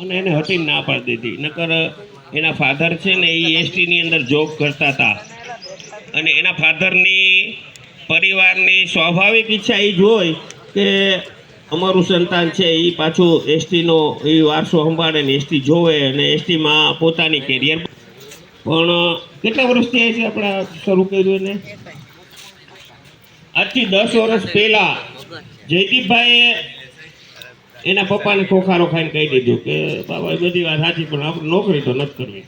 અને એને હટીને ના પાડી દીધી. નકર એના ફાધર છે ને એ એસટીની અંદર જોબ કરતા હતા અને એના ફાધરની પરિવારની સ્વાભાવિક ઈચ્છા એ જ હોય કે અમારું સંતાન છે એ પાછું એસટીનો એ વારસો સંભાળે ને એસટી જોવે અને એસટીમાં પોતાની કેરિયર. પણ કેટલા વર્ષ થયા છે આપણા શરૂ કર્યું એને? આજથી 10 વર્ષ પહેલા જયદીપભાઈએ એના પપ્પાને ખોખારો ખાઈને કહી દીધું કે બાબા એ બધી વાત સાચી પણ આપણે નોકરી તો નથી કરવી.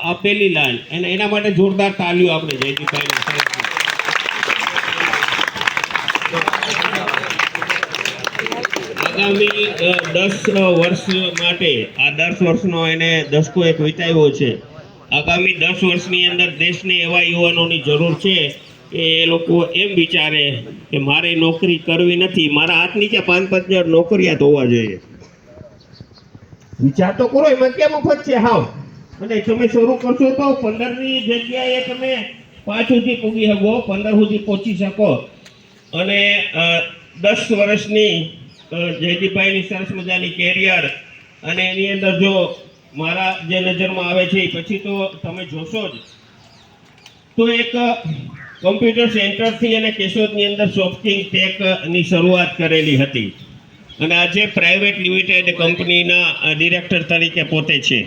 આ પહેલી લાઈન અને એના માટે જોરદાર તાલીઓ આપણે જયદીપભાઈને. આગામી 10 વર્ષ માટે આ 10 વર્ષનો એને દસકો એક વિતાવ્યો છે. આગામી 10 વર્ષની અંદર દેશને એવા યુવાનોની જરૂર છે કે એ લોકો એમ વિચારે કે મારે નોકરી કરવી નથી, મારા હાથ નીચે 5-5 નોકરિયાત હોવા જોઈએ. વિચાર તો કરો, એમાં કેમ મફત છે હાવ. અને તમે શરૂ કરશો તો 15ની જગ્યાએ તમે 5 સુધી પૂગી શકો, 15 સુધી પહોંચી શકો. અને 10 વર્ષની જયદીપભાઈની સરસ મજાની કેરિયર અને એની અંદર જો મારા જે નજરમાં આવે છે પછી તો તમે જોશો જ તો એક કમ્પ્યુટર સેન્ટરથી અને કેશોદની અંદર સોફ્ટકિંગ ટેકની શરૂઆત કરેલી હતી અને આજે પ્રાઇવેટ લિમિટેડ કંપનીના ડિરેક્ટર તરીકે પોતે છે.